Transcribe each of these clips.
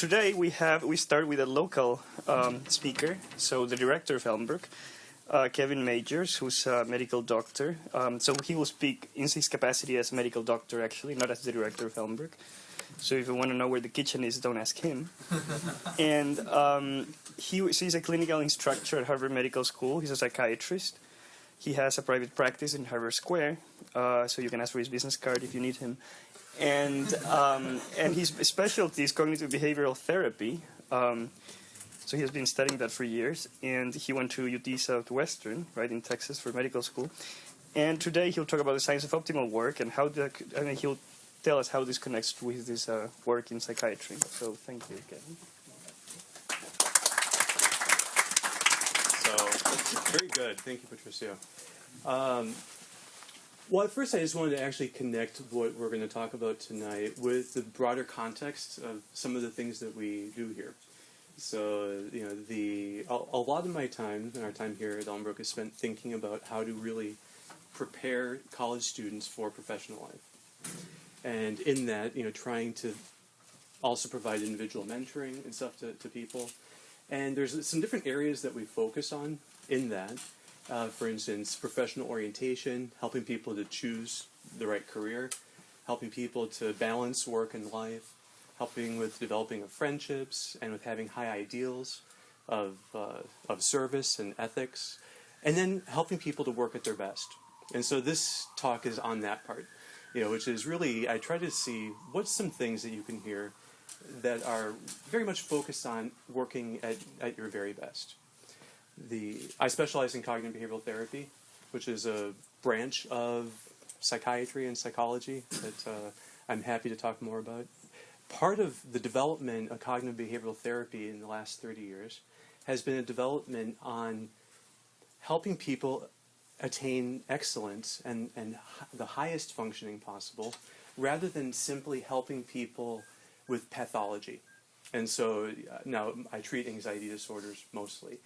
today we start with a local speaker, so the director of Elmbrook, Kevin Majeres, who's a medical doctor. So he will speak in his capacity as a medical doctor, actually, not as the director of Elmbrook. So if you want to know where the kitchen is, don't ask him. And he's a clinical instructor at Harvard Medical School. He's a psychiatrist. He has a private practice in Harvard Square, so you can ask for his business card if you need him. And his specialty is cognitive behavioral therapy. So he has been studying that for years, and he went to UT Southwestern, right in Texas, for medical school. And today he'll talk about the science of optimal work and he'll tell us how this connects with this work in psychiatry. So thank you again. So very good, thank you, Patricio. Well, at first I just wanted to actually connect what we're going to talk about tonight with the broader context of some of the things that we do here. So, you know, a lot of my time, and our time here at Elmbrook, is spent thinking about how to really prepare college students for professional life. And in that, you know, trying to also provide individual mentoring and stuff to people. And there's some different areas that we focus on in that. For instance, professional orientation, helping people to choose the right career, helping people to balance work and life, helping with developing of friendships and with having high ideals of service and ethics, and then helping people to work at their best. And so this talk is on that part, you know, which is really, I try to see what's some things that you can hear that are very much focused on working at your very best. I specialize in cognitive behavioral therapy, which is a branch of psychiatry and psychology that I'm happy to talk more about. Part of the development of cognitive behavioral therapy in the last 30 years has been a development on helping people attain excellence and the highest functioning possible, rather than simply helping people with pathology. And so now I treat anxiety disorders mostly.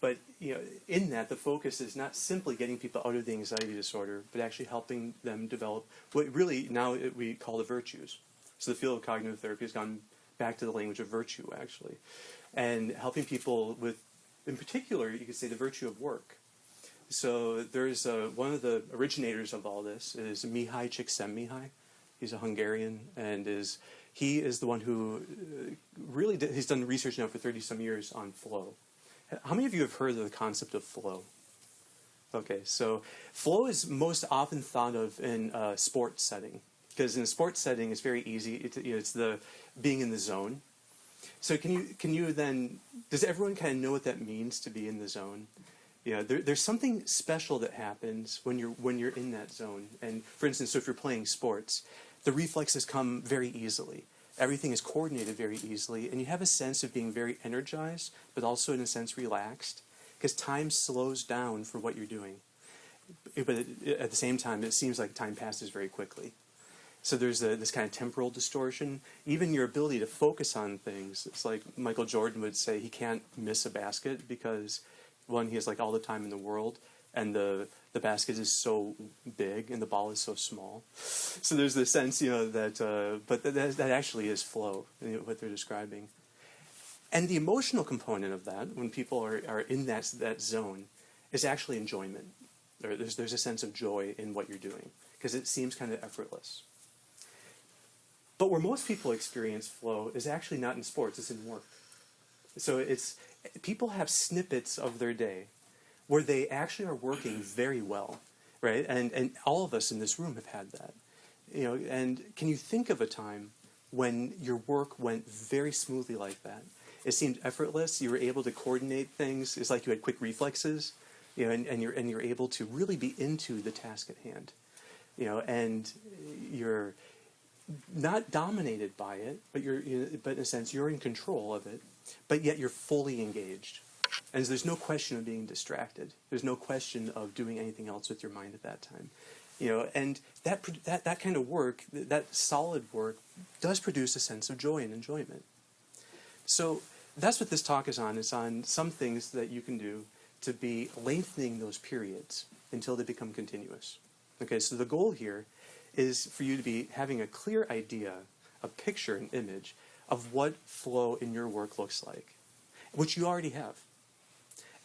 But you know, in that, the focus is not simply getting people out of the anxiety disorder, but actually helping them develop what really now we call the virtues. So the field of cognitive therapy has gone back to the language of virtue, actually. And helping people with, in particular, you could say the virtue of work. So there's one of the originators of all this is Mihaly Csikszentmihalyi. He's a Hungarian, and he is the one who really he's done research now for 30-some years on flow. How many of you have heard of the concept of flow? Okay, so flow is most often thought of in a sports setting, because in a sports setting it's very easy. It's the being in the zone. So can you then, does everyone kind of know what that means to be in the zone? You know, there's something special that happens when you're in that zone. And for instance, so if you're playing sports, the reflexes come very easily. Everything is coordinated very easily, and you have a sense of being very energized, but also in a sense relaxed, because time slows down for what you're doing. But at the same time, it seems like time passes very quickly. So there's this kind of temporal distortion. Even your ability to focus on things, it's like Michael Jordan would say he can't miss a basket because, one, he has like all the time in the world, and the basket is so big and the ball is so small. So there's this sense, you know, that but that actually is flow, you know, what they're describing. And the emotional component of that, when people are in that zone, is actually enjoyment. There's a sense of joy in what you're doing, because it seems kind of effortless. But where most people experience flow is actually not in sports, it's in work. So people have snippets of their day where they actually are working very well, right? And all of us in this room have had that. You know, and can you think of a time when your work went very smoothly like that? It seemed effortless. You were able to coordinate things. It's like you had quick reflexes, you know, and you're able to really be into the task at hand, you know, and you're not dominated by it, but but in a sense you're in control of it, but yet you're fully engaged. And there's no question of being distracted. There's no question of doing anything else with your mind at that time. You know, and that kind of work, that solid work, does produce a sense of joy and enjoyment. So that's what this talk is on. It's on some things that you can do to be lengthening those periods until they become continuous. Okay, so the goal here is for you to be having a clear idea, a picture, an image of what flow in your work looks like, which you already have.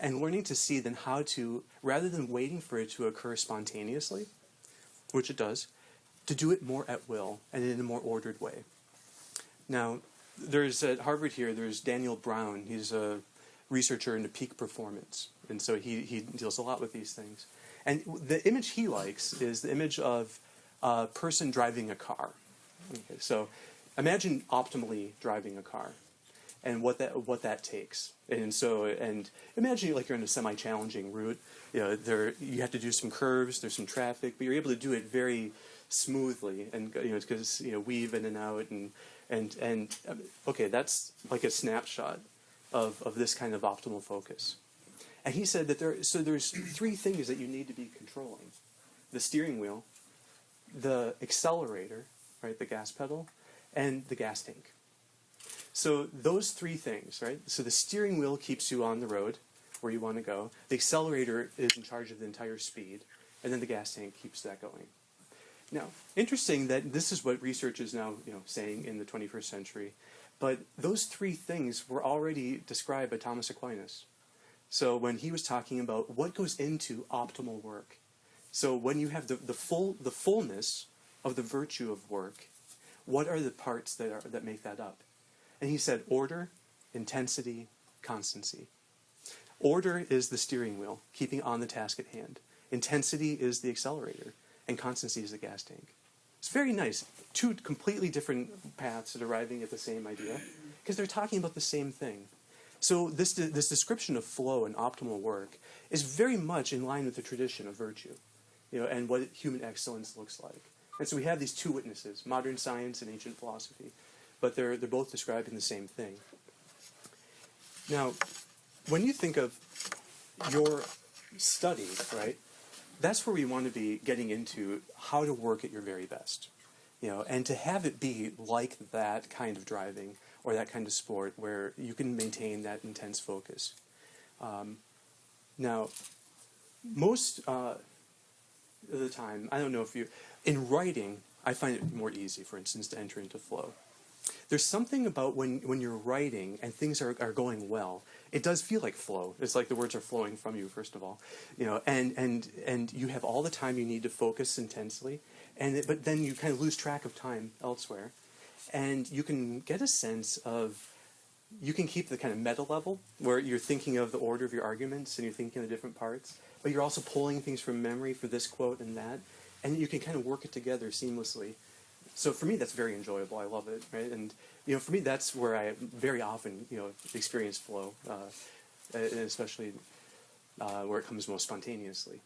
And learning to see then how to, rather than waiting for it to occur spontaneously, which it does, to do it more at will and in a more ordered way. Now, there's at Harvard here, there's Daniel Brown. He's a researcher into peak performance. And so he deals a lot with these things. And the image he likes is the image of a person driving a car. Okay, so imagine optimally driving a car and what that takes. And imagine like you're on a semi-challenging route. You have to do some curves, there's some traffic, but you're able to do it very smoothly, and because weave in and out, and okay, that's like a snapshot of this kind of optimal focus. And he said that there's three things that you need to be controlling: the steering wheel, the accelerator, right, the gas pedal, and the gas tank. So those three things, right? So the steering wheel keeps you on the road where you want to go. The accelerator is in charge of the entire speed, and then the gas tank keeps that going. Now, interesting that this is what research is now, saying in the 21st century, but those three things were already described by Thomas Aquinas. So when he was talking about what goes into optimal work, so when you have the fullness of the virtue of work, what are the parts that make that up? And he said order, intensity, constancy. Order is the steering wheel, keeping on the task at hand. Intensity is the accelerator, and constancy is the gas tank. It's very nice. Two completely different paths at arriving at the same idea, because they're talking about the same thing. So this description of flow and optimal work is very much in line with the tradition of virtue, and what human excellence looks like. And so we have these two witnesses, modern science and ancient philosophy, but they're both describing the same thing. Now, when you think of your study, right, that's where we want to be getting into how to work at your very best, and to have it be like that kind of driving or that kind of sport where you can maintain that intense focus. Now, most of the time, I don't know if in writing, I find it more easy, for instance, to enter into flow. There's something about when you're writing and things are going well, it does feel like flow. It's like the words are flowing from you, first of all, and you have all the time you need to focus intensely, but then you kind of lose track of time elsewhere, and you can get a sense of, you can keep the kind of meta level where you're thinking of the order of your arguments and you're thinking of the different parts, but you're also pulling things from memory for this quote and that, and you can kind of work it together seamlessly. So for me, that's very enjoyable. I love it, right? And for me, that's where I very often experience flow, and especially where it comes most spontaneously.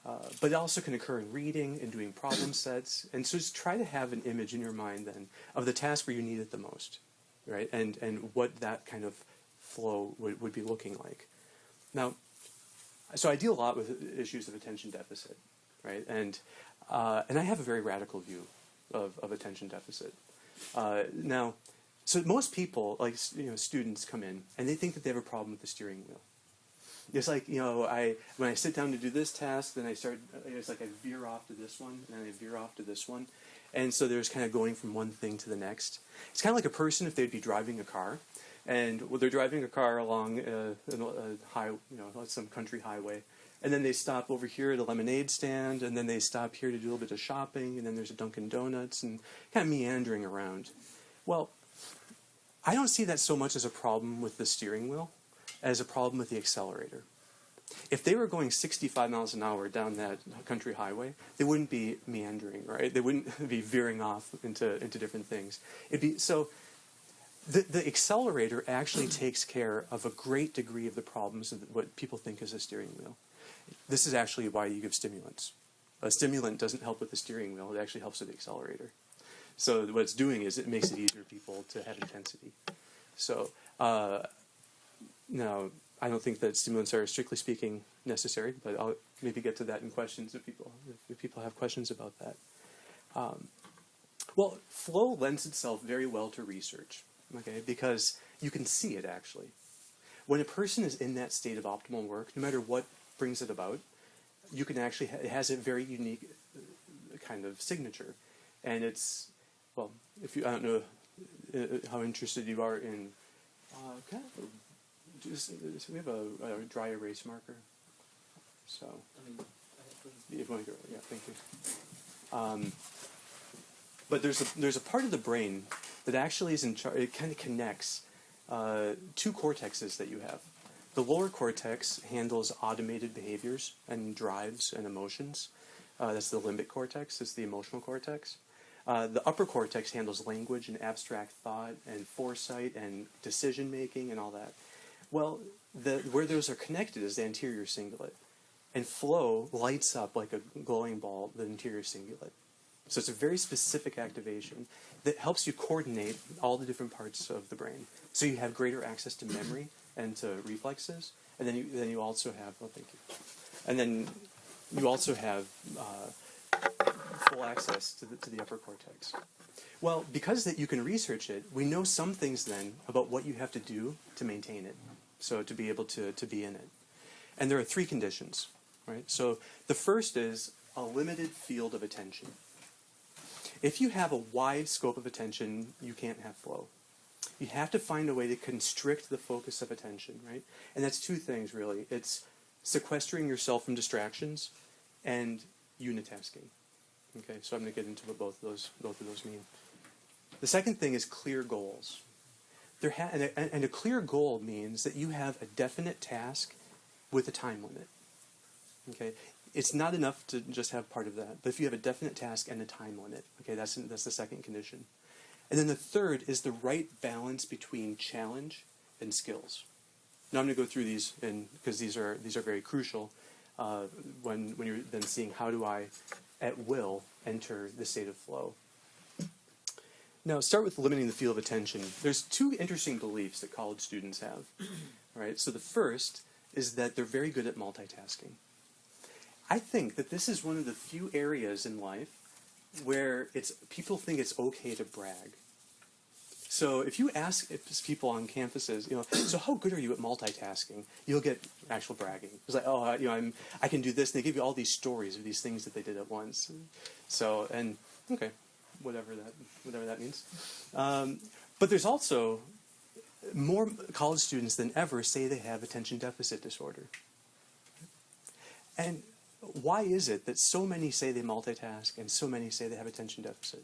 But it also can occur in reading and doing problem sets. And so just try to have an image in your mind then of the task where you need it the most, right? And what that kind of flow would be looking like. Now, so I deal a lot with issues of attention deficit, right? And I have a very radical view of attention deficit. Now, so most people, like students, come in and they think that they have a problem with the steering wheel. It's like when I sit down to do this task, then it's like I veer off to this one, and then I veer off to this one, and so there's kind of going from one thing to the next. It's kind of like a person if they'd be driving a car, and they're driving a car along a some country highway. And then they stop over here at a lemonade stand, and then they stop here to do a little bit of shopping, and then there's a Dunkin' Donuts, and kind of meandering around. Well, I don't see that so much as a problem with the steering wheel as a problem with the accelerator. If they were going 65 miles an hour down that country highway, they wouldn't be meandering, right? They wouldn't be veering off into different things. The accelerator actually takes care of a great degree of the problems of what people think is a steering wheel. This is actually why you give stimulants. A stimulant doesn't help with the steering wheel. It actually helps with the accelerator. So what it's doing is it makes it easier for people to have intensity. So now, I don't think that stimulants are, strictly speaking, necessary, but I'll maybe get to that in questions if people have questions about that. Well, flow lends itself very well to research, okay, because you can see it actually. When a person is in that state of optimal work, no matter what brings it about, you can actually, it has a very unique kind of signature. And it's, well, I don't know how interested you are in. We have a dry erase marker. So, if you want to go, yeah, thank you. But there's a part of the brain that actually is in charge. It kind of connects two cortexes that you have. The lower cortex handles automated behaviors and drives and emotions. That's the limbic cortex. It's the emotional cortex. The upper cortex handles language and abstract thought and foresight and decision making and all that. Well, where those are connected is the anterior cingulate. And flow lights up like a glowing ball the anterior cingulate. So it's a very specific activation that helps you coordinate all the different parts of the brain. So you have greater access to memory and to reflexes, and then you also have and then you also have full access to the upper cortex. Well, because that you can research it, we know some things then about what you have to do to maintain it, so to be able to be in it. And there are three conditions, right? So the first is a limited field of attention. If you have a wide scope of attention, you can't have flow. You have to find a way to constrict the focus of attention, right? And that's two things, really. It's sequestering yourself from distractions and uni-tasking. Okay, so I'm going to get into what both of those mean. The second thing is clear goals. And a clear goal means that you have a definite task with a time limit. Okay, it's not enough to just have part of that, but if you have a definite task and a time limit, okay, that's the second condition. And then the third is the right balance between challenge and skills. Now I'm going to go through these because these are very crucial when you're then seeing how do I at will enter the state of flow. Now start with limiting the field of attention. There's two interesting beliefs that college students have. Right? So the first is that they're very good at multitasking. I think that this is one of the few areas in life where people think it's okay to brag. So if you ask people on campuses, so how good are you at multitasking? You'll get actual bragging. It's like, I can do this. And they give you all these stories of these things that they did at once. So, and okay, whatever that means. But there's also more college students than ever say they have attention deficit disorder. And why is it that so many say they multitask and so many say they have attention deficit?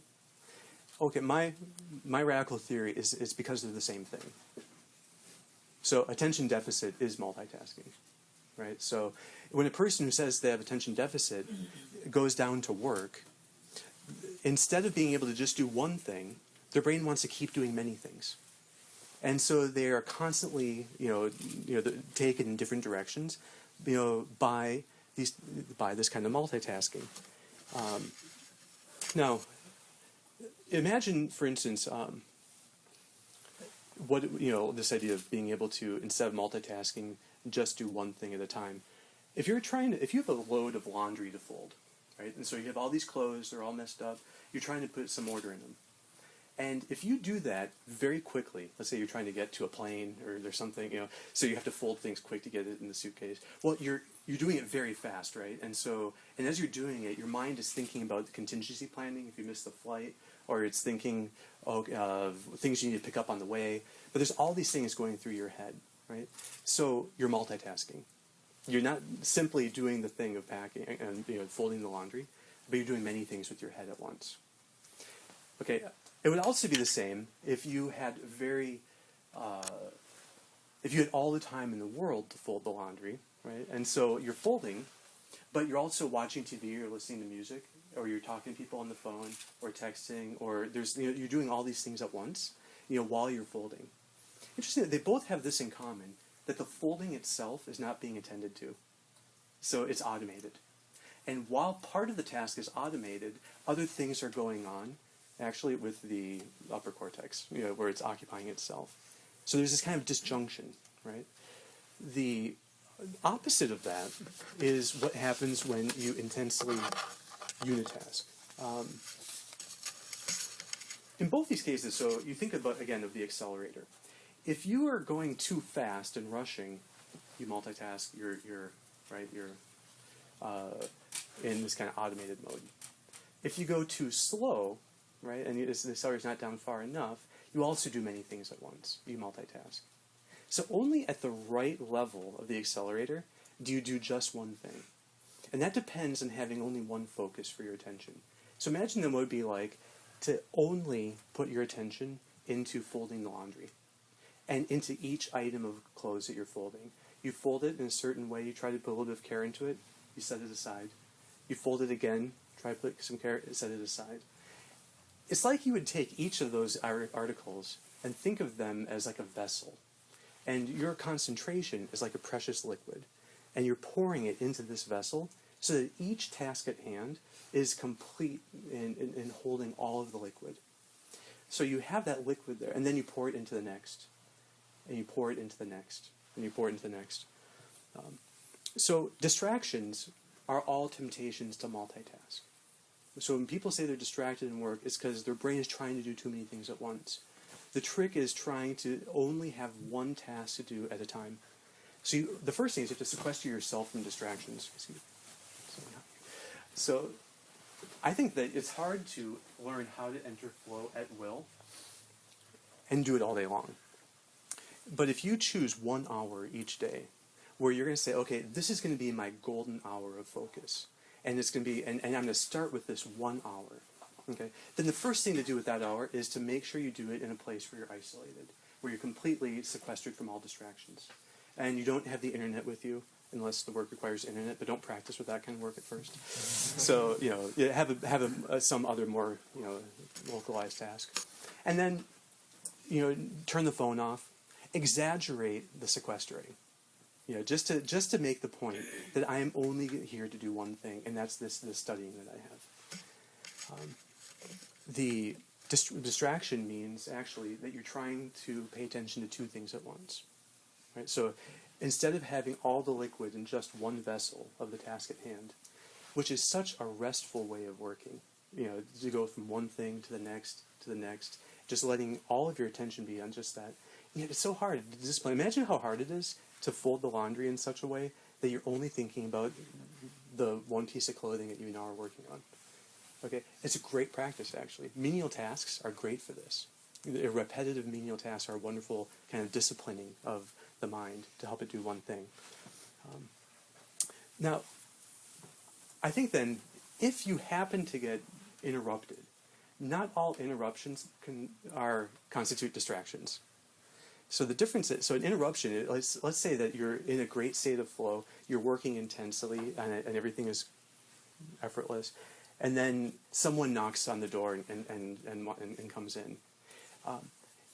Okay, my radical theory is because they're the same thing. So attention deficit is multitasking, right? So when a person who says they have attention deficit goes down to work, instead of being able to just do one thing, their brain wants to keep doing many things. And so they are constantly, taken in different directions, by this kind of multitasking. Now, imagine, for instance, this idea of being able to, instead of multitasking, just do one thing at a time. If you have a load of laundry to fold, right, and so you have all these clothes, they're all messed up, you're trying to put some order in them. And if you do that very quickly, let's say you're trying to get to a plane or there's something, so you have to fold things quick to get it in the suitcase. Well, you're doing it very fast, right? And as you're doing it, your mind is thinking about the contingency planning if you miss the flight, or it's thinking of things you need to pick up on the way. But there's all these things going through your head, right? So you're multitasking. You're not simply doing the thing of packing and folding the laundry, but you're doing many things with your head at once. Okay. It would also be the same if you had all the time in the world to fold the laundry, right? And so you're folding, but you're also watching TV or listening to music, or you're talking to people on the phone, or texting, or you're doing all these things at once, while you're folding. Interesting that they both have this in common, that the folding itself is not being attended to. So it's automated. And while part of the task is automated, other things are going on, actually with the upper cortex, where it's occupying itself. So there's this kind of disjunction, right? The opposite of that is what happens when you intensely unitask. In both these cases, so you think about, again, of the accelerator. If you are going too fast and rushing, you multitask, you're in this kind of automated mode. If you go too slow, right, and the accelerator's not down far enough, you also do many things at once. You multitask. So only at the right level of the accelerator do you do just one thing. And that depends on having only one focus for your attention. So imagine then what it would be like to only put your attention into folding the laundry and into each item of clothes that you're folding. You fold it in a certain way, you try to put a little bit of care into it, you set it aside. You fold it again, try to put some care, set it aside. It's like you would take each of those articles and think of them as like a vessel. And your concentration is like a precious liquid. And you're pouring it into this vessel so that each task at hand is complete in holding all of the liquid. So you have that liquid there, and then you pour it into the next. And you pour it into the next. And you pour it into the next. So distractions are all temptations to multitask. So when people say they're distracted in work, it's because their brain is trying to do too many things at once. The trick is trying to only have one task to do at a time. So the first thing is you have to sequester yourself from distractions. So I think that it's hard to learn how to enter flow at will and do it all day long. But if you choose 1 hour each day where you're going to say, okay, this is going to be my golden hour of focus, and it's going to be, and I'm going to start with this 1 hour, okay, then the first thing to do with that hour is to make sure you do it in a place where you're isolated, where you're completely sequestered from all distractions. And you don't have the internet with you, unless the work requires internet, but don't practice with that kind of work at first. So, have some other more, localized task. And then, turn the phone off. Exaggerate the sequestering. Just to make the point that I am only here to do one thing, and that's this studying that I have. The distraction means actually that you're trying to pay attention to two things at once. Right? So instead of having all the liquid in just one vessel of the task at hand, which is such a restful way of working, to go from one thing to the next, just letting all of your attention be on just that. It's so hard to discipline. Imagine how hard it is to fold the laundry in such a way that you're only thinking about the one piece of clothing that you now are working on. Okay, it's a great practice, actually. Menial tasks are great for this. The repetitive menial tasks are a wonderful kind of disciplining of the mind to help it do one thing. Now, I think then, if you happen to get interrupted, not all interruptions constitute distractions. So the difference is, so an interruption, let's say that you're in a great state of flow, you're working intensely, and everything is effortless, and then someone knocks on the door and comes in.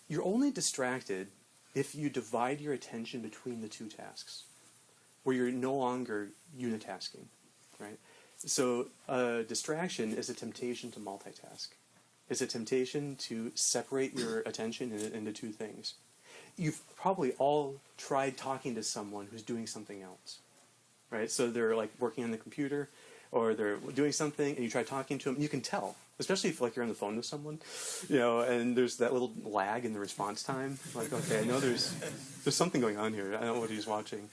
You're only distracted if you divide your attention between the two tasks, where you're no longer uni-tasking, right? So distraction is a temptation to multitask. It's a temptation to separate your attention into two things. You've probably all tried talking to someone who's doing something else, right? So they're like working on the computer, or they're doing something, and you try talking to them, and you can tell, especially if you're on the phone with someone, and there's that little lag in the response time. Like, okay, I know there's something going on here. I don't know what he's watching.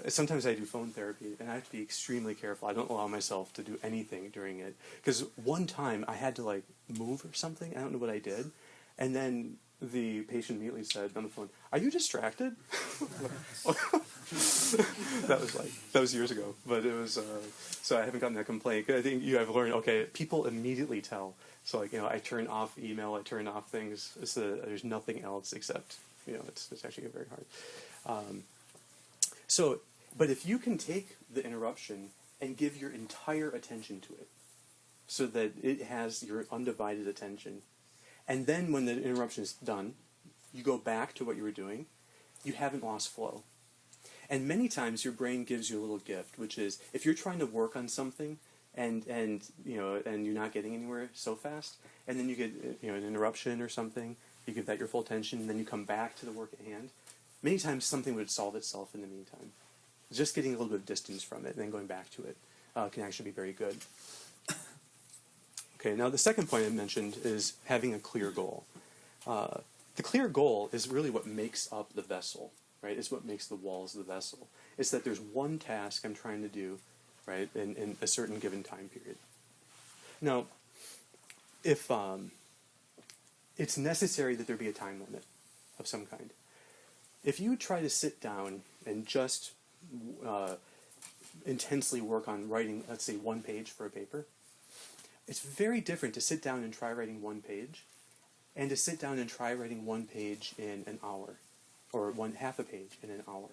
Sometimes I do phone therapy, and I have to be extremely careful. I don't allow myself to do anything during it, because one time I had to move or something. I don't know what I did, and then the patient immediately said on the phone, "Are you distracted?" that was years ago, but it was so I haven't gotten that complaint. I think I've learned, okay, people immediately tell. So I turn off email, I turn off things so that there's nothing else except it's actually very hard. But if you can take the interruption and give your entire attention to it, so that it has your undivided attention, and then when the interruption is done, you go back to what you were doing, you haven't lost flow. And many times your brain gives you a little gift, which is if you're trying to work on something and you're not getting anywhere so fast, and then you get an interruption or something, you give that your full attention, and then you come back to the work at hand. Many times something would solve itself in the meantime. Just getting a little bit of distance from it and then going back to it can actually be very good. Okay, now the second point I mentioned is having a clear goal. The clear goal is really what makes up the vessel, right? It's what makes the walls of the vessel. It's that there's one task I'm trying to do, right, in a certain given time period. Now, if it's necessary that there be a time limit of some kind. If you try to sit down and just intensely work on writing, let's say, 1 page for a paper, it's very different to sit down and try writing 1 page and to sit down and try writing 1 page in an hour, or half a page in an hour.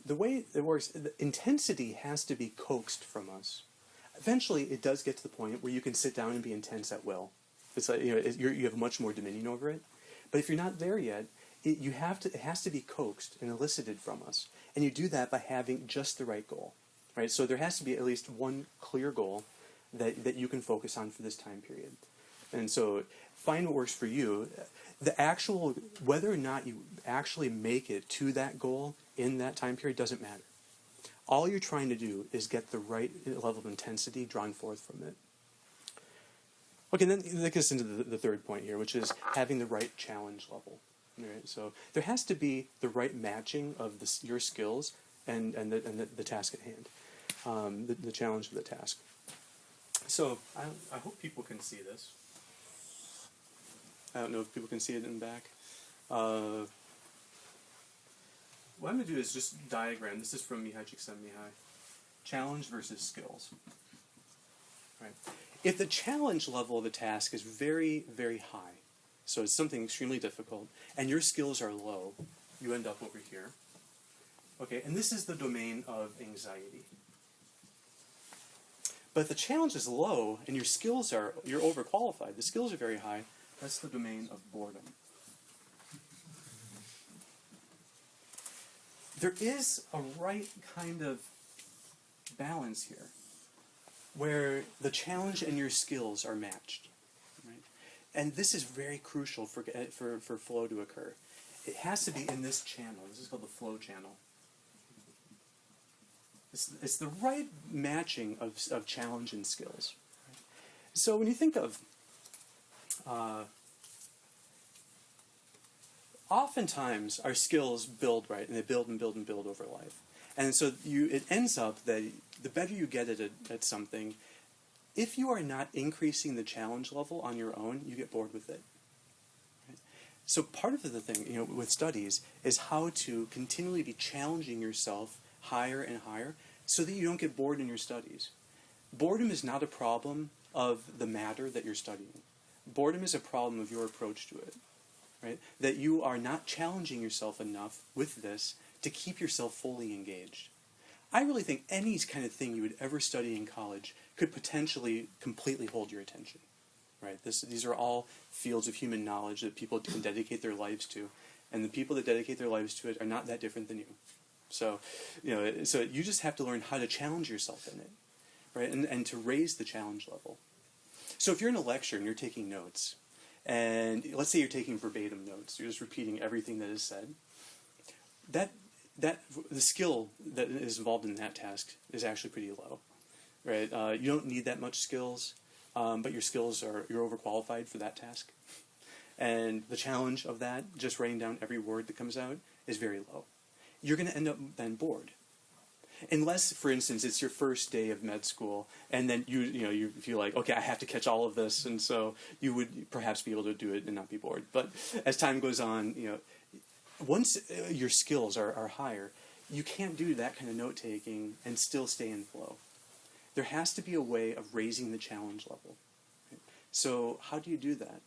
The way it works, the intensity has to be coaxed from us. Eventually, it does get to the point where you can sit down and be intense at will. It's like, you have much more dominion over it. But if you're not there yet, it has to be coaxed and elicited from us. And you do that by having just the right goal, right? So there has to be at least one clear goal that you can focus on for this time period. And so find what works for you. Whether or not you actually make it to that goal in that time period doesn't matter. All you're trying to do is get the right level of intensity drawn forth from it. Okay, then that gets into the third point here, which is having the right challenge level. Right? So there has to be the right matching of your skills and the task at hand, the challenge of the task. So I hope people can see this. I don't know if people can see it in the back. What I'm going to do is just diagram. This is from Mihai Csikszentmihalyi. Challenge versus skills. Right. If the challenge level of a task is very, very high, so it's something extremely difficult, and your skills are low, you end up over here. Okay, and this is the domain of anxiety. But if the challenge is low and you're overqualified, the skills are very high, that's the domain of boredom. There is a right kind of balance here where the challenge and your skills are matched. Right? And this is very crucial for flow to occur. It has to be in this channel. This is called the flow channel. It's the right matching of challenge and skills. Right? So when you think of oftentimes our skills build, right, and they build and build and build over life. And so it ends up that the better you get at something, if you are not increasing the challenge level on your own, you get bored with it. Right? So part of the thing, with studies is how to continually be challenging yourself higher and higher so that you don't get bored in your studies. Boredom is not a problem of the matter that you're studying. Boredom is a problem of your approach to it. Right? That you are not challenging yourself enough with this to keep yourself fully engaged. I really think any kind of thing you would ever study in college could potentially completely hold your attention. Right? These are all fields of human knowledge that people can dedicate their lives to, and the people that dedicate their lives to it are not that different than you. So, so you just have to learn how to challenge yourself in it, right? And to raise the challenge level. So if you're in a lecture and you're taking notes, and let's say you're taking verbatim notes, you're just repeating everything that is said, that the skill that is involved in that task is actually pretty low, right? You don't need that much skills, but your skills you're overqualified for that task. And the challenge of that, just writing down every word that comes out, is very low. You're going to end up then bored. Unless, for instance, it's your first day of med school, and then you feel like, okay, I have to catch all of this, and so you would perhaps be able to do it and not be bored. But as time goes on, once your skills are higher, you can't do that kind of note-taking and still stay in flow. There has to be a way of raising the challenge level. Right? So how do you do that?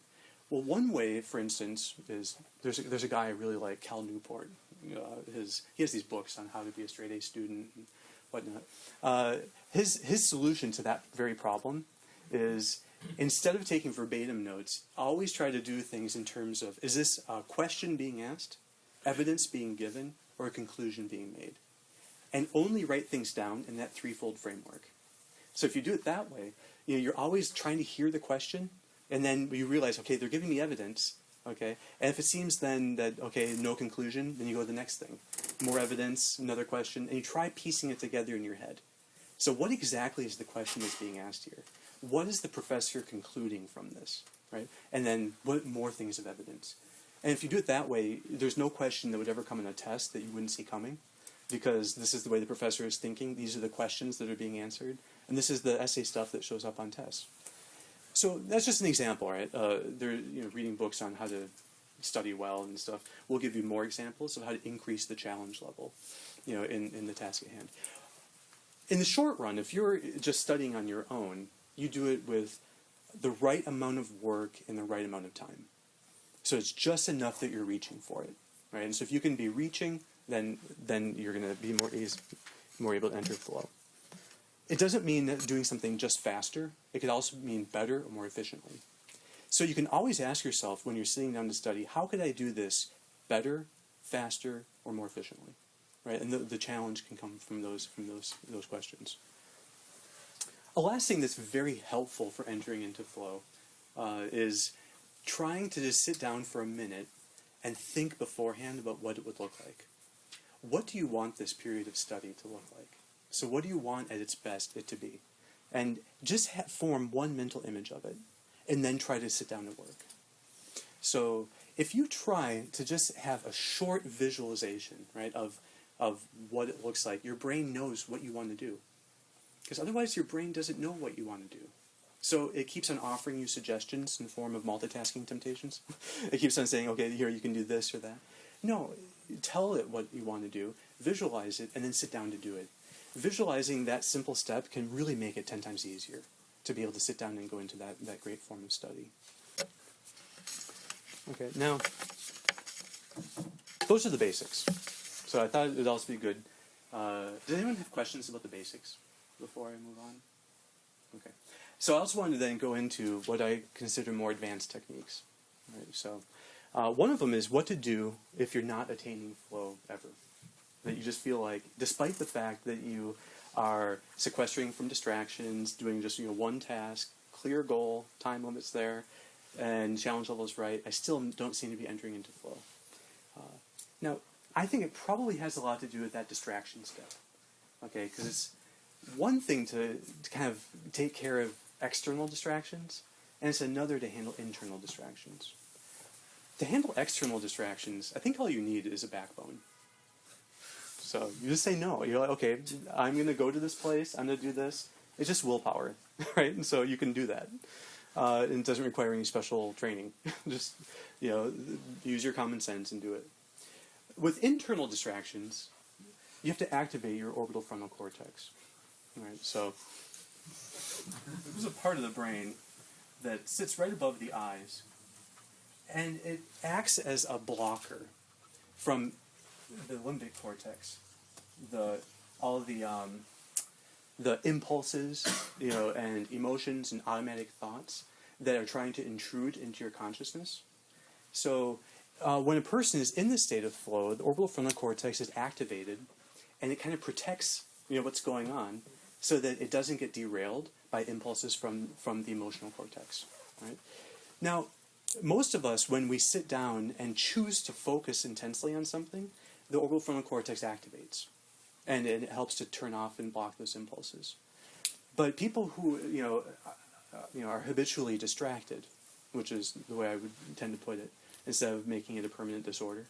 Well, one way, for instance, is there's a guy I really like, Cal Newport. He has these books on how to be a straight-A student and whatnot. His solution to that very problem is, instead of taking verbatim notes, always try to do things in terms of, is this a question being asked, evidence being given, or a conclusion being made? And only write things down in that threefold framework. So if you do it that way, you're always trying to hear the question, and then you realize, okay, they're giving me evidence. Okay, and if it seems then that, okay, no conclusion, then you go to the next thing. More evidence, another question, and you try piecing it together in your head. So what exactly is the question that's being asked here? What is the professor concluding from this, right? And then what more things of evidence? And if you do it that way, there's no question that would ever come in a test that you wouldn't see coming, because this is the way the professor is thinking, these are the questions that are being answered, and this is the essay stuff that shows up on tests. So that's just an example, right? Reading books on how to study well and stuff will give you more examples of how to increase the challenge level, in the task at hand. In the short run, if you're just studying on your own, you do it with the right amount of work in the right amount of time. So it's just enough that you're reaching for it, right? And so if you can be reaching, then you're going to be more able to enter flow. It doesn't mean that doing something just faster. It could also mean better or more efficiently. So you can always ask yourself when you're sitting down to study, how could I do this better, faster, or more efficiently, right? And the challenge can come from those questions. A last thing that's very helpful for entering into flow is trying to just sit down for a minute and think beforehand about what it would look like. What do you want this period of study to look like? So what do you want at its best it to be? And just form one mental image of it, and then try to sit down and work. So if you try to just have a short visualization, right, of what it looks like, your brain knows what you want to do. Because otherwise your brain doesn't know what you want to do. So it keeps on offering you suggestions in the form of multitasking temptations. It keeps on saying, okay, here you can do this or that. No, tell it what you want to do, visualize it, and then sit down to do it. Visualizing that simple step can really make it 10 times easier to be able to sit down and go into that great form of study. Okay, now, those are the basics. So I thought it would also be good. Does anyone have questions about the basics before I move on? Okay. So I also wanted to then go into what I consider more advanced techniques. Right? So one of them is what to do if you're not attaining flow ever. That you just feel like, despite the fact that you are sequestering from distractions, doing just one task, clear goal, time limits there, and challenge level is right, I still don't seem to be entering into flow. Now, I think it probably has a lot to do with that distraction step. Okay, because it's one thing to kind of take care of external distractions, and it's another to handle internal distractions. To handle external distractions, I think all you need is a backbone. So you just say no. You're like, okay, I'm going to go to this place. I'm going to do this. It's just willpower, right? And so you can do that. It doesn't require any special training. Just, use your common sense and do it. With internal distractions, you have to activate your orbital frontal cortex. Right? So there's a part of the brain that sits right above the eyes, and it acts as a blocker from the limbic cortex, all of the impulses, and emotions and automatic thoughts that are trying to intrude into your consciousness. So when a person is in this state of flow, the orbital frontal cortex is activated, and it kind of protects what's going on, so that it doesn't get derailed by impulses from the emotional cortex. Right? Now, most of us, when we sit down and choose to focus intensely on something, the orbital frontal cortex activates, and it helps to turn off and block those impulses. But people who are habitually distracted, which is the way I would tend to put it, instead of making it a permanent disorder,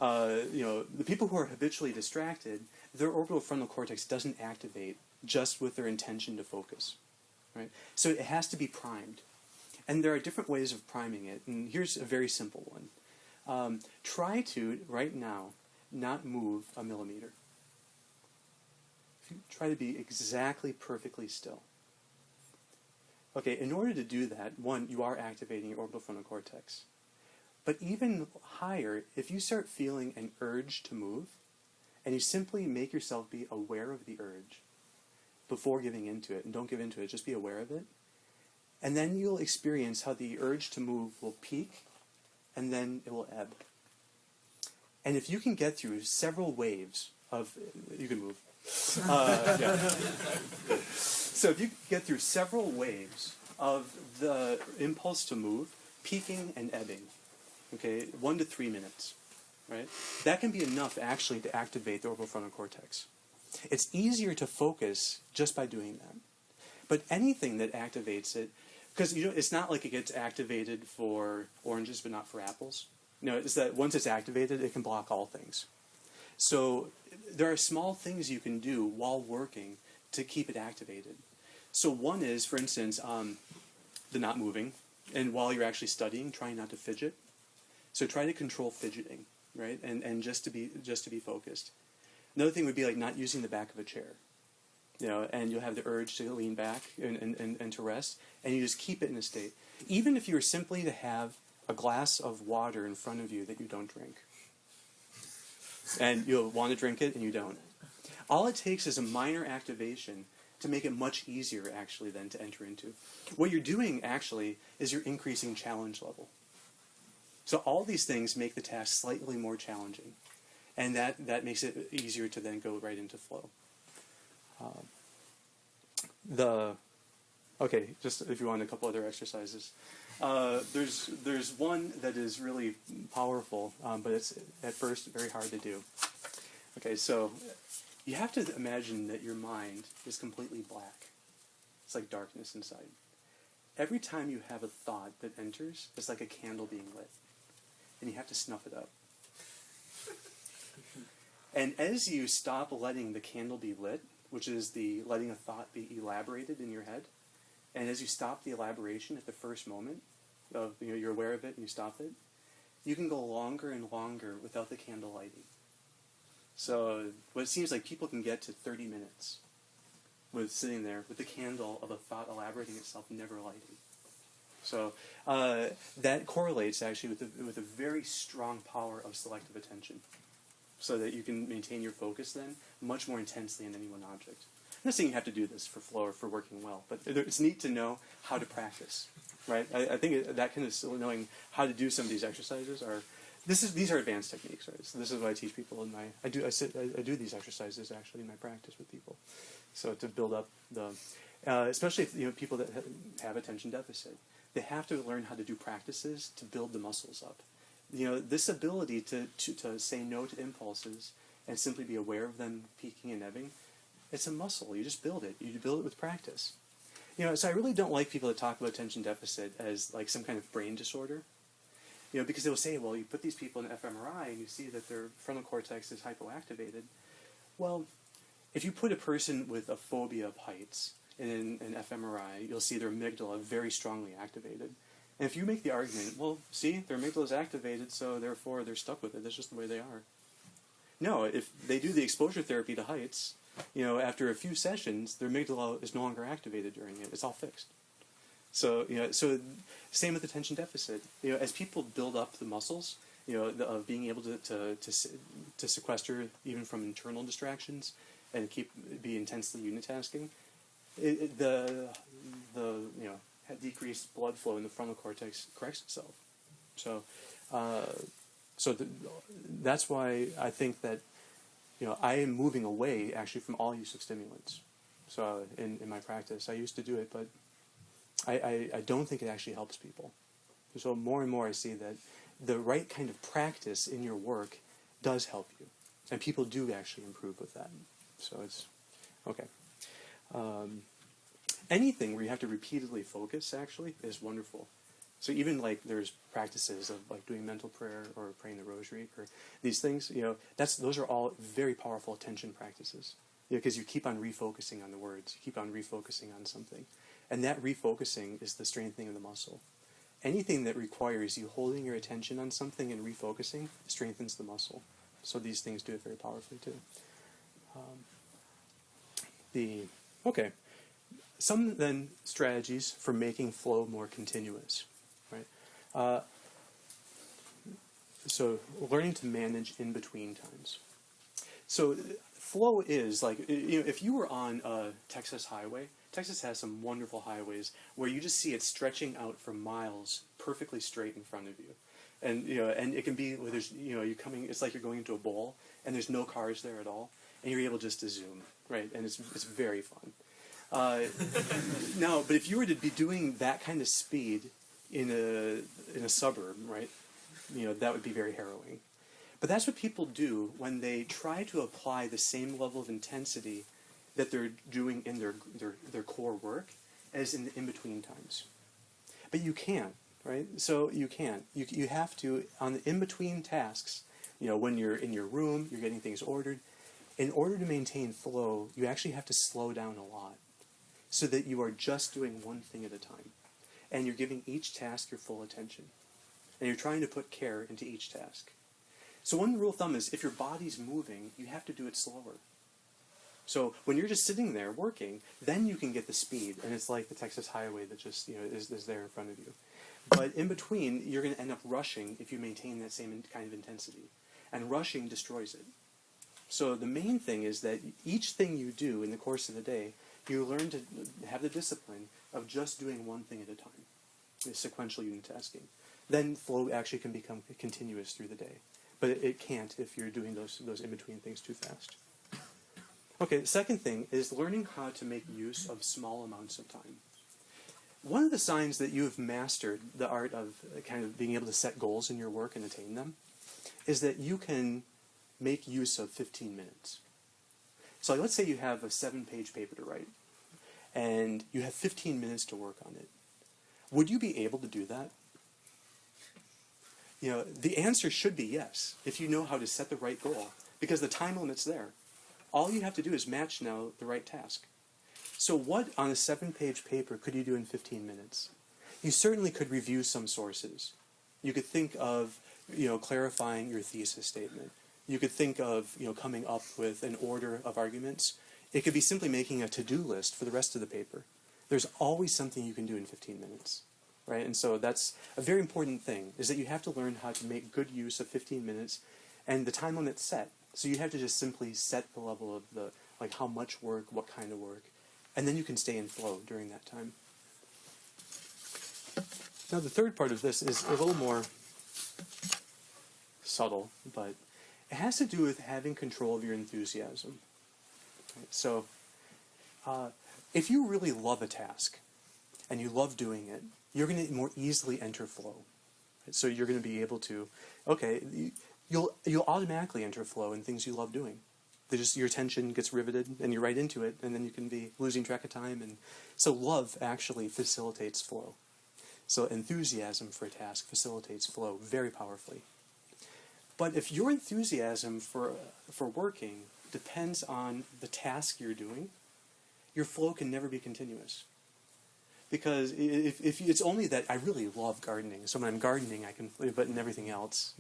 the people who are habitually distracted, their orbital frontal cortex doesn't activate just with their intention to focus, right? So it has to be primed, and there are different ways of priming it. And here's a very simple one: try to right now not move a millimeter. Try to be exactly perfectly still. Okay, in order to do that, one, you are activating your orbital frontal cortex. But even higher, if you start feeling an urge to move, and you simply make yourself be aware of the urge before giving into it, and don't give into it, just be aware of it, and then you'll experience how the urge to move will peak, and then it will ebb. And if you can get through several waves of, you can move. Yeah. So if you get through several waves of the impulse to move, peaking and ebbing, okay, 1 to 3 minutes, right? That can be enough actually to activate the orbital frontal cortex. It's easier to focus just by doing that. But anything that activates it, because it's not like it gets activated for oranges but not for apples. It's that once it's activated, it can block all things. So there are small things you can do while working to keep it activated. So one is, for instance, the not moving. And while you're actually studying, try not to fidget. So try to control fidgeting, right? And just to be focused. Another thing would be like not using the back of a chair. And you'll have the urge to lean back and to rest, and you just keep it in a state. Even if you were simply to have a glass of water in front of you that you don't drink. And you'll want to drink it, and you don't. All it takes is a minor activation to make it much easier, actually, then to enter into. What you're doing, actually, is you're increasing challenge level. So all these things make the task slightly more challenging. And that makes it easier to then go right into flow. Okay, just if you want a couple other exercises. There's one that is really powerful, but it's at first very hard to do. Okay, so you have to imagine that your mind is completely black. It's like darkness inside. Every time you have a thought that enters, it's like a candle being lit. And you have to snuff it up. And as you stop letting the candle be lit, which is the letting a thought be elaborated in your head, and as you stop the elaboration at the first moment, you're aware of it and you stop it, you can go longer and longer without the candle lighting. So what it seems like people can get to 30 minutes with sitting there with the candle of a thought elaborating itself never lighting. So that correlates actually with a very strong power of selective attention, so that you can maintain your focus then much more intensely in any one object. I'm not saying you have to do this for flow or for working well, but it's neat to know how to practice, right? I think that kind of still knowing how to do some of these exercises these are advanced techniques, right? So this is what I teach people I do these exercises actually in my practice with people. So to build up especially if, people that have attention deficit, they have to learn how to do practices to build the muscles up. This ability to say no to impulses and simply be aware of them peaking and ebbing, it's a muscle. You just build it. You build it with practice. So I really don't like people that talk about attention deficit as like some kind of brain disorder. Because they will say, well, you put these people in fMRI and you see that their frontal cortex is hypoactivated. Well, if you put a person with a phobia of heights in an fMRI, you'll see their amygdala very strongly activated. And if you make the argument, well, see, their amygdala is activated, so therefore they're stuck with it. That's just the way they are. No, if they do the exposure therapy to heights, after a few sessions, their amygdala is no longer activated during it. It's all fixed. So, so same with attention deficit. As people build up the muscles, of being able to sequester even from internal distractions and be intensely uni-tasking, decreased blood flow in the frontal cortex corrects itself. So, that's why I think that I am moving away actually from all use of stimulants. So in my practice, I used to do it, but I don't think it actually helps people. So more and more I see that the right kind of practice in your work does help you, and people do actually improve with that. So it's okay. Anything where you have to repeatedly focus actually is wonderful. So even like there's practices of like doing mental prayer or praying the rosary or these things, those are all very powerful attention practices. Because you keep on refocusing on the words, you keep on refocusing on something. And that refocusing is the strengthening of the muscle. Anything that requires you holding your attention on something and refocusing strengthens the muscle. So these things do it very powerfully too. Some then strategies for making flow more continuous, right? So learning to manage in between times. So flow is like, if you were on a Texas highway, Texas has some wonderful highways where you just see it stretching out for miles, perfectly straight in front of you, and and it can be where there's it's like you're going into a bowl and there's no cars there at all, and you're able just to zoom, right? And it's very fun. Now, but if you were to be doing that kind of speed in a suburb, right? That would be very harrowing. But that's what people do when they try to apply the same level of intensity that they're doing in their core work as in the in-between times. But you can't, right? So you can't. You have to, on the in-between tasks, when you're in your room, you're getting things ordered, in order to maintain flow, you actually have to slow down a lot so that you are just doing one thing at a time. and you're giving each task your full attention. And you're trying to put care into each task. So one rule of thumb is if your body's moving, you have to do it slower. So when you're just sitting there working, then you can get the speed, and it's like the Texas highway that just is there in front of you. But in between, you're going to end up rushing if you maintain that same kind of intensity. And rushing destroys it. So the main thing is that each thing you do in the course of the day, you learn to have the discipline of just doing one thing at a time, sequential uni-tasking. Then flow actually can become continuous through the day. But it can't if you're doing those in-between things too fast. Okay, the second thing is learning how to make use of small amounts of time. One of the signs that you have mastered the art of kind of being able to set goals in your work and attain them is that you can make use of 15 minutes. So let's say you have a 7-page paper to write, and you have 15 minutes to work on it. Would you be able to do that? The answer should be yes, if you know how to set the right goal, because the time limit's there. All you have to do is match now the right task. So what on a 7-page paper could you do in 15 minutes? You certainly could review some sources. You could think of, clarifying your thesis statement. You could think of, coming up with an order of arguments. It could be simply making a to-do list for the rest of the paper. There's always something you can do in 15 minutes, right? And so that's a very important thing, is that you have to learn how to make good use of 15 minutes, and the time limit's set. So you have to just simply set the level of how much work, what kind of work, and then you can stay in flow during that time. Now the third part of this is a little more subtle, but it has to do with having control of your enthusiasm. Right? So if you really love a task and you love doing it, you're going to more easily enter flow. Right? So you're going to be able to, you'll automatically enter flow in things you love doing. Your attention gets riveted and you're right into it, and then you can be losing track of time. And so love actually facilitates flow. So enthusiasm for a task facilitates flow very powerfully. But if your enthusiasm for working depends on the task you're doing, your flow can never be continuous. Because if it's only that I really love gardening, so when I'm gardening I can, but in everything else,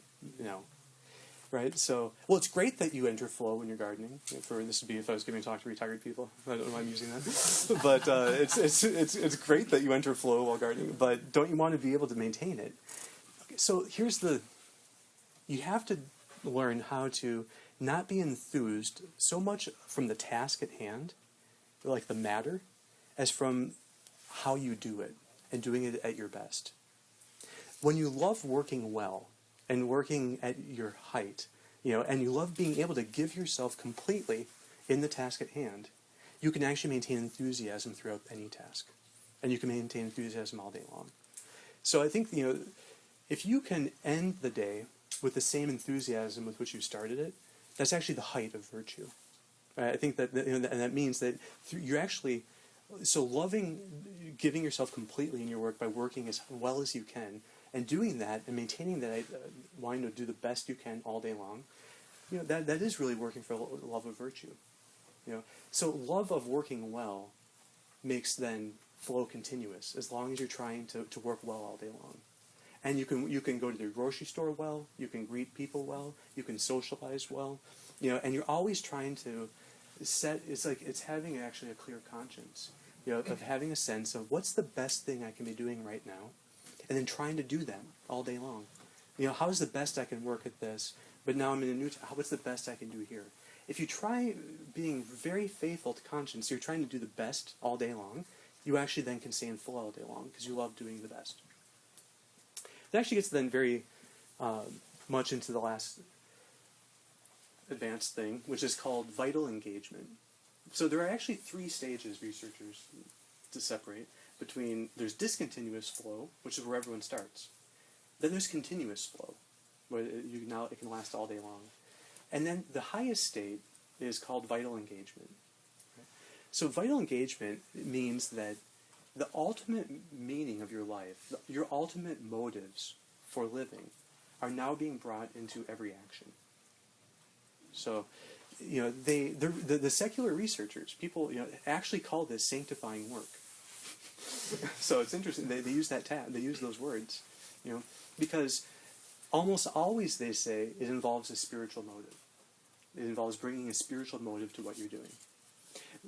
right? So, it's great that you enter flow when you're gardening. This would be if I was giving a talk to retired people. I don't know why I'm using that, but it's great that you enter flow while gardening. But don't you want to be able to maintain it? So you have to learn how to not be enthused so much from the task at hand, like the matter, as from how you do it and doing it at your best. When you love working well and working at your height, and you love being able to give yourself completely in the task at hand, you can actually maintain enthusiasm throughout any task. And you can maintain enthusiasm all day long. So I think, if you can end the day with the same enthusiasm with which you started it, that's actually the height of virtue. I think that, and that means that you're actually loving giving yourself completely in your work by working as well as you can, and doing that and maintaining that, wanting to do the best you can all day long, that is really working for love of virtue. So love of working well makes then flow continuous as long as you're trying to work well all day long. And you can go to the grocery store well, you can greet people well, you can socialize well, and you're always trying to it's having actually a clear conscience, of having a sense of what's the best thing I can be doing right now, and then trying to do that all day long. How's the best I can work at this, but now I'm in a new what's the best I can do here? If you try being very faithful to conscience, you're trying to do the best all day long, you actually then can stay in flow all day long because you love doing the best. It actually gets then very much into the last advanced thing, which is called vital engagement. So there are actually 3 stages researchers to separate between. There's discontinuous flow, which is where everyone starts. Then there's continuous flow, where it can last all day long. And then the highest state is called vital engagement. So vital engagement means that the ultimate meaning of your life, your ultimate motives for living, are now being brought into every action. So, the secular researchers, people, actually call this sanctifying work. So it's interesting. They use they use those words, because almost always they say it involves a spiritual motive. It involves bringing a spiritual motive to what you're doing.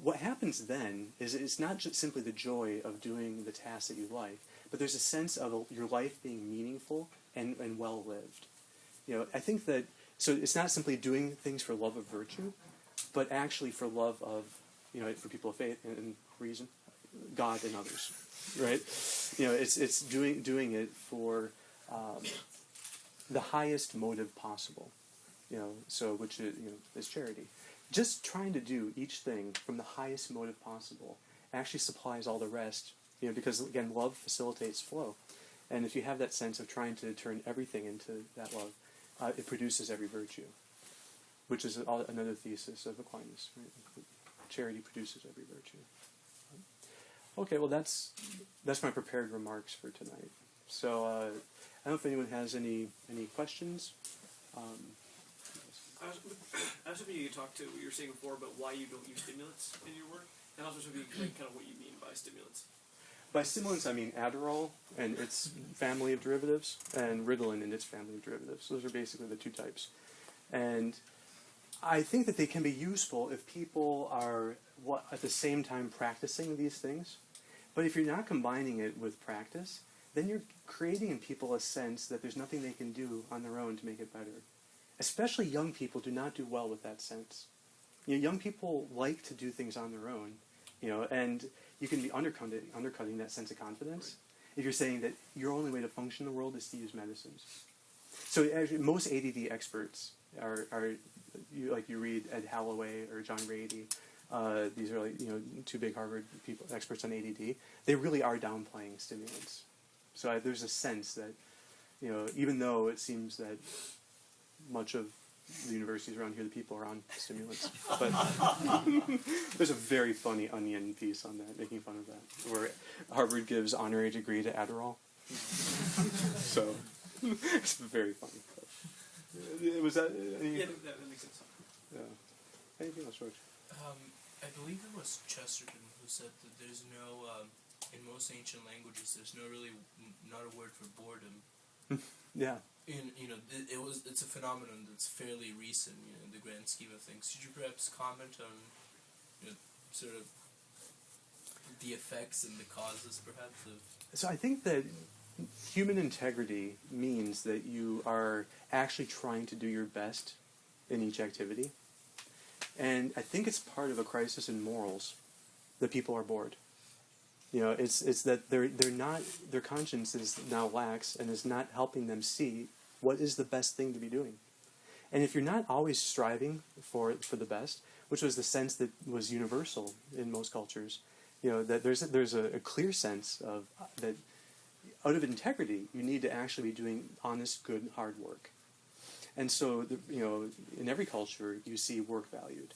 What happens then is it's not just simply the joy of doing the task that you like, but there's a sense of your life being meaningful and well lived. I think that, so it's not simply doing things for love of virtue, but actually for love of, for people of faith and reason, God and others, right? It's doing it for the highest motive possible, so which is charity. Just trying to do each thing from the highest motive possible actually supplies all the rest, because again, love facilitates flow, and if you have that sense of trying to turn everything into that love, it produces every virtue, which is another thesis of Aquinas. Right? Charity produces every virtue. Okay, well that's my prepared remarks for tonight. So I don't know if anyone has any questions. I was hoping you could talk to what you were saying before about why you don't use stimulants in your work, and also hoping you could explain kind of what you mean by stimulants. By stimulants, I mean Adderall and its family of derivatives, and Ritalin and its family of derivatives. Those are basically the two types. And I think that they can be useful if people are at the same time practicing these things. But if you're not combining it with practice, then you're creating in people a sense that there's nothing they can do on their own to make it better. Especially young people do not do well with that sense. Young people like to do things on their own, and you can be undercutting that sense of confidence if you're saying that your only way to function in the world is to use medicines. So actually, most ADD experts are you read Ed Halloway or John Rady. These are two big Harvard experts on ADD. They really are downplaying stimulants. So there's a sense that even though it seems that much of the universities around here, the people are on stimulants. But there's a very funny Onion piece on that, making fun of that, where Harvard gives honorary degree to Adderall. So it's very funny. Was that? Yeah, that makes sense. Yeah. Anything else, George? I believe it was Chesterton who said that there's no, in most ancient languages, there's not a word for boredom. Yeah. It's a phenomenon that's fairly recent, in the grand scheme of things. Could you perhaps comment on, sort of the effects and the causes, perhaps, of... So I think that human integrity means that you are actually trying to do your best in each activity. And I think it's part of a crisis in morals that people are bored. It's that their conscience is now lax and is not helping them see what is the best thing to be doing. And if you're not always striving for the best, which was the sense that was universal in most cultures, that there's a clear sense of that out of integrity, you need to actually be doing honest, good, hard work. And so, in every culture, you see work valued,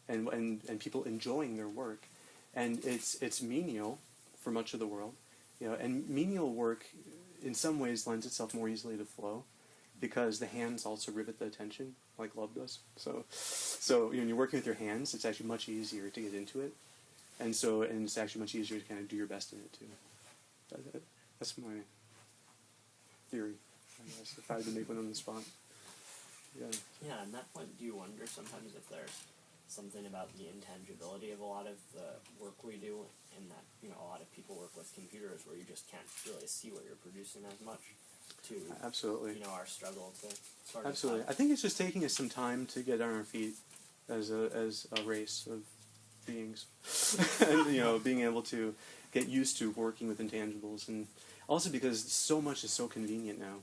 and people enjoying their work, and it's menial for much of the world, and menial work in some ways lends itself more easily to flow, because the hands also rivet the attention, like love does. So when you're working with your hands, it's actually much easier to get into it, and it's actually much easier to kind of do your best in it too. That's my theory, I guess, if I had to make one on the spot. Yeah, on that point, do you wonder sometimes if there's something about the intangibility of a lot of the work we do, and that, a lot of people work with computers where you just can't really see what you're producing as much to, absolutely, our struggle to sort absolutely. of... I think it's just taking us some time to get on our feet as a race of beings, and, being able to get used to working with intangibles, and also because so much is so convenient now,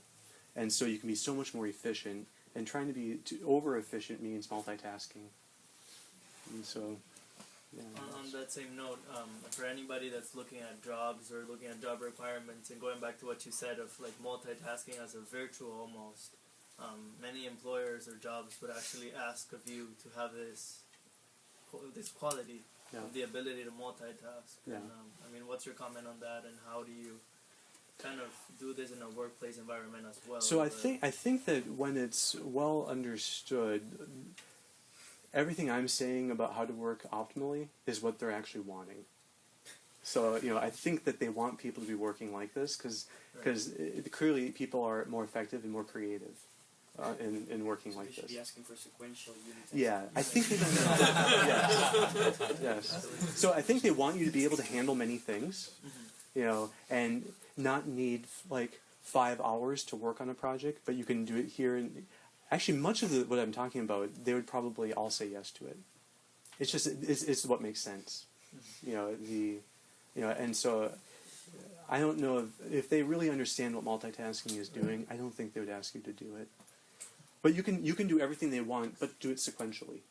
and so you can be so much more efficient. And trying to be over-efficient means multitasking. And so, yeah. On that same note, for anybody that's looking at jobs or looking at job requirements, and going back to what you said of like multitasking as a virtue almost, many employers or jobs would actually ask of you to have this quality, the ability to multitask. Yeah. And, what's your comment on that, and how do you kind of do this in a workplace environment as well? So I think that when it's well understood, everything I'm saying about how to work optimally is what they're actually wanting. So, I think that they want people to be working like this because clearly people are more effective and more creative in working like We should this. be asking for sequential units. Yeah, I think they yes. So I think they want you to be able to handle many things, and not need like 5 hours to work on a project, but you can do it here. And actually, much of what I'm talking about, they would probably all say yes to it. It's just it's what makes sense, and so I don't know if they really understand what multitasking is doing. I don't think they would ask you to do it. But you can do everything they want, but do it sequentially.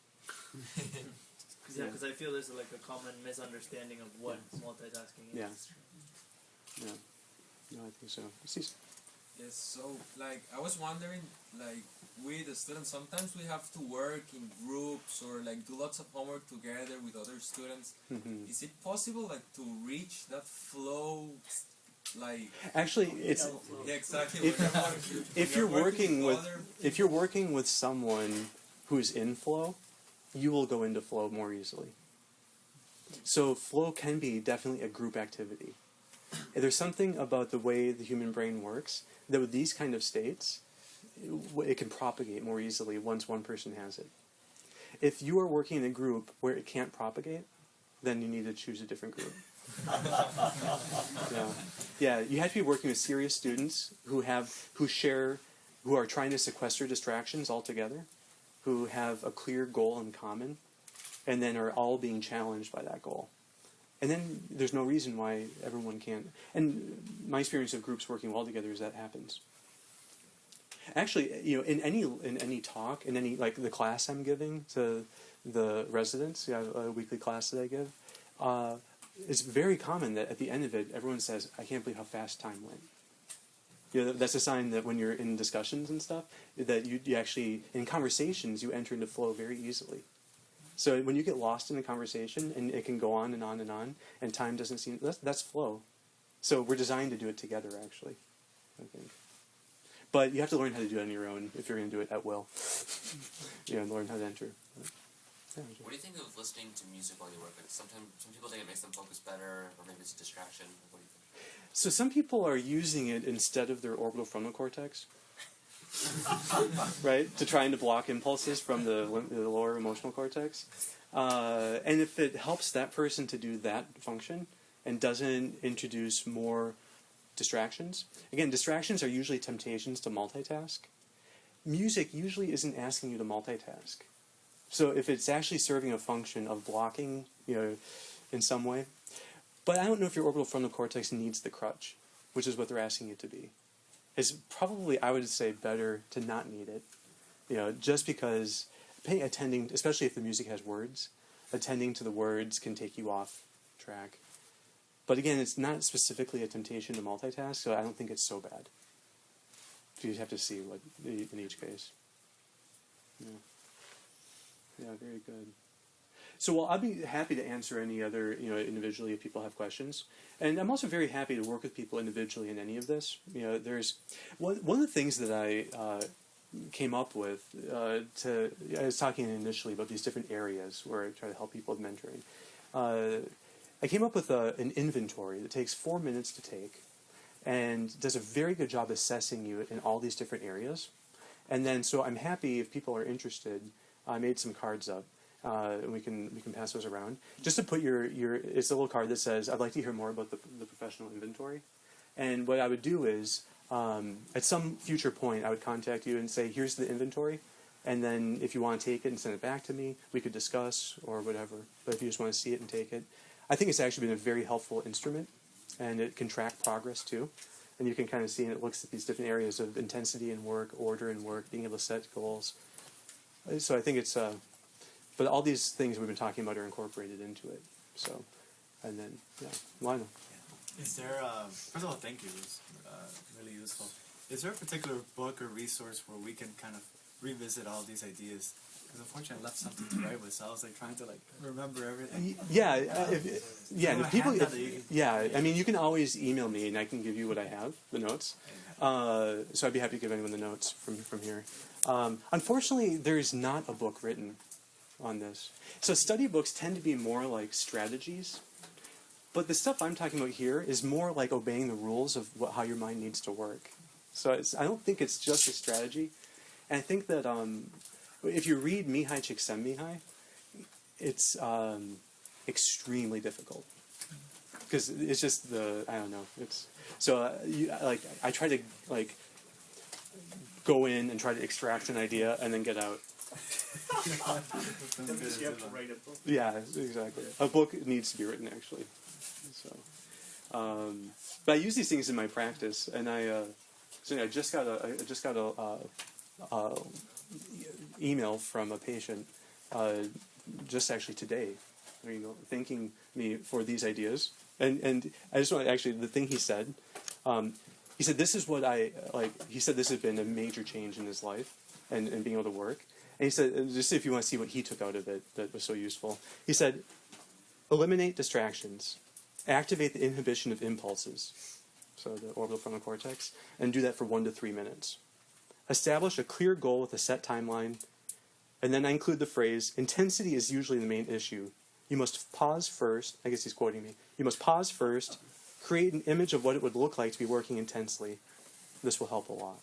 Yeah, because I feel there's like a common misunderstanding of what multitasking is. Yeah. Yeah. No, I think so. Cease. Yes, so, like, I was wondering, like, we, the students, sometimes we have to work in groups or, like, do lots of homework together with other students. Mm-hmm. Is it possible, like, to reach that flow, like... Actually, it's... Yeah, exactly. If you're working with someone who's in flow, you will go into flow more easily. So flow can be definitely a group activity. There's something about the way the human brain works that with these kind of states, it can propagate more easily once one person has it. If you are working in a group where it can't propagate, then you need to choose a different group. Yeah, you have to be working with serious students who are trying to sequester distractions altogether, who have a clear goal in common, and then are all being challenged by that goal. And then there's no reason why everyone can't. And my experience of groups working well together is that happens. Actually, in any talk, in any like the class I'm giving to the residents, a weekly class that I give, it's very common that at the end of it, everyone says, "I can't believe how fast time went." That's a sign that when you're in discussions and stuff, that you actually in conversations you enter into flow very easily. So when you get lost in a conversation and it can go on and on and on, and time doesn't seem that's flow. So we're designed to do it together, actually, I think. But you have to learn how to do it on your own if you're going to do it at will. And learn how to enter. What do you think of listening to music while you work? Like some people think it makes them focus better, or maybe it's a distraction. What do you think? So some people are using it instead of their orbital frontal cortex, right? To trying to block impulses from the lower emotional cortex. And if it helps that person to do that function and doesn't introduce more distractions. Again, distractions are usually temptations to multitask. Music usually isn't asking you to multitask. So if it's actually serving a function of blocking, in some way. But I don't know if your orbital frontal cortex needs the crutch, which is what they're asking it to be. It's probably, I would say, better to not need it. Just because attending, especially if the music has words, attending to the words can take you off track. But again, it's not specifically a temptation to multitask, so I don't think it's so bad. You have to see what in each case. Yeah, very good. So, well, I'd be happy to answer any other, individually if people have questions. And I'm also very happy to work with people individually in any of this. There's one of the things that I came up with I was talking initially about these different areas where I try to help people with mentoring. I came up with an inventory that takes 4 minutes to take and does a very good job assessing you in all these different areas. And then, so I'm happy if people are interested. I made some cards up, and we can pass those around. Just to put it's a little card that says, "I'd like to hear more about the professional inventory." And what I would do is, at some future point, I would contact you and say, "Here's the inventory," and then if you want to take it and send it back to me, we could discuss or whatever. But if you just want to see it and take it, I think it's actually been a very helpful instrument, and it can track progress too. And you can kind of see, and it looks at these different areas of intensity in work, order in work, being able to set goals. So I think it's, but all these things we've been talking about are incorporated into it. So, and then, Lionel. Is there, first of all, thank you, it was really useful. Is there a particular book or resource where we can kind of revisit all these ideas? Because unfortunately I left something to write with, so I was like trying to remember everything. I mean, you can always email me and I can give you what I have, the notes. So I'd be happy to give anyone the notes from here. Unfortunately, there's not a book written on this. So study books tend to be more like strategies. But the stuff I'm talking about here is more like obeying the rules of how your mind needs to work. So I don't think it's just a strategy. And I think that if you read Mihai Csikszentmihalyi, it's extremely difficult. Because it's just I don't know. It's so I try to go in and try to extract an idea and then get out. You have to write a book. Yeah, exactly. A book needs to be written, actually. So, but I use these things in my practice, and I just got a email from a patient just actually today, thanking me for these ideas. And I just want to actually, the thing he said, this is what he said this has been a major change in his life and being able to work. And he said, just if you want to see what he took out of it that was so useful, he said, eliminate distractions, activate the inhibition of impulses, so the orbital frontal cortex, and do that for 1 to 3 minutes. Establish a clear goal with a set timeline, and then I include the phrase, intensity is usually the main issue. You must pause first, I guess he's quoting me, you must pause first, create an image of what it would look like to be working intensely. This will help a lot.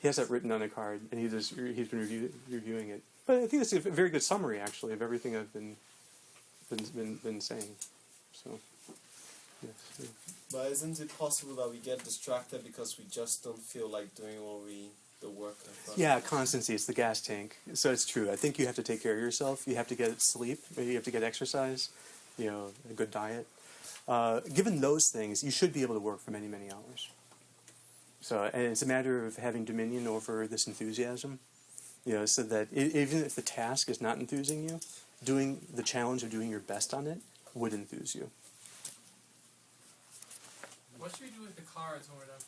He has that written on a card, and he's been reviewing it. But I think it's a very good summary, actually, of everything I've been saying. So, yes. But isn't it possible that we get distracted because we just don't feel like doing the work? Yeah, constancy. It's the gas tank. So it's true. I think you have to take care of yourself. You have to get sleep. You have to get exercise. A good diet. Given those things, you should be able to work for many, many hours. So, and it's a matter of having dominion over this enthusiasm, so that even if the task is not enthusing you, doing the challenge of doing your best on it would enthuse you. What should we do with the cards when we're done?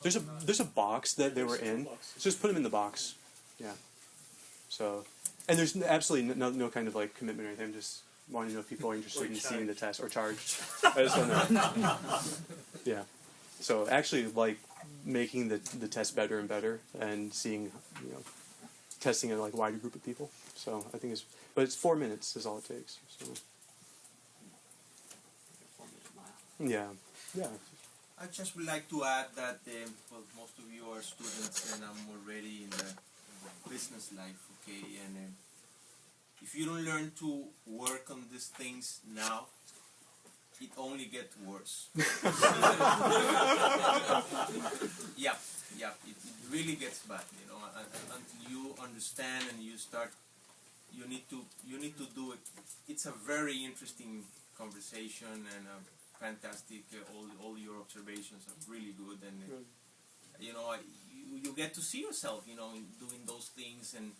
There's a box that they were in. So just put them in the box. Yeah. So, and there's absolutely no kind of commitment or anything. I'm just wanting to know if people are interested in seeing the test or charged. I just don't know. Yeah. So actually, making the test better and better, and seeing, testing a wider group of people. So I think but it's 4 minutes is all it takes. So. 4 minute mile. Yeah. Yeah. I just would like to add that most of you are students and I'm already in the business life, okay? And if you don't learn to work on these things now, it only gets worse. Yeah, it really gets bad, until you understand and you start. You need to do it. It's a very interesting conversation and fantastic. All your observations are really good, and you get to see yourself, in doing those things and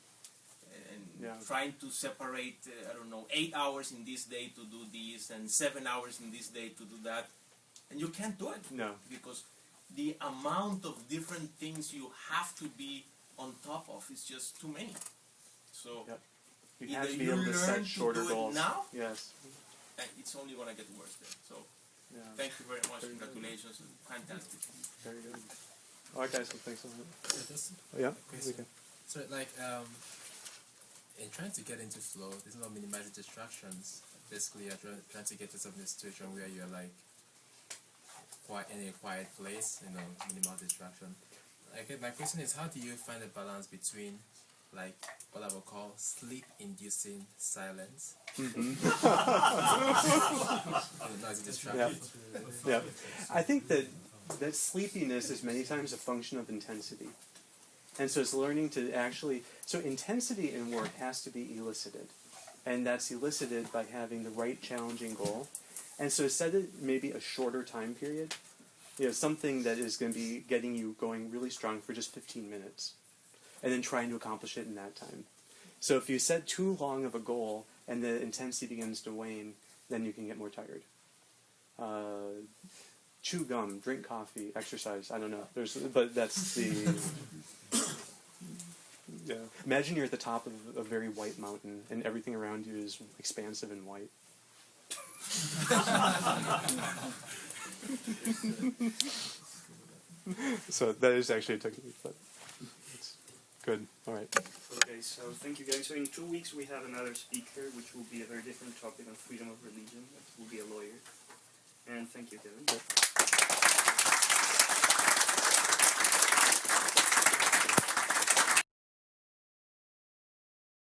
trying to separate 8 hours in this day to do this and 7 hours in this day to do that, and you can't do it. No, because the amount of different things you have to be on top of is just too many. So you have to be able to set shorter goals now. Yes, and it's only going to get worse then. So. Yeah. Thank you very much. Congratulations. Fantastic. Very good. All right, guys. Thanks so much. Yeah. Okay. So, in trying to get into flow, there's no minimizing distractions. Basically, you're trying to get yourself in a situation where you're in a quiet place, minimal distraction. My question is, how do you find a balance between what I would call sleep-inducing silence? Yeah. I think that sleepiness is many times a function of intensity. And so it's learning to actually... So intensity in work has to be elicited. And that's elicited by having the right challenging goal. And so set it maybe a shorter time period. Something that is going to be getting you going really strong for just 15 minutes. And then trying to accomplish it in that time. So if you set too long of a goal and the intensity begins to wane, then you can get more tired. Chew gum, drink coffee, exercise. I don't know. But that's the... Yeah. Imagine you're at the top of a very white mountain and everything around you is expansive and white. So that is actually a technique, but it's good. All right. Okay, so thank you guys. So in 2 weeks we have another speaker, which will be a very different topic on freedom of religion. That will be a lawyer. And thank you, Kevin.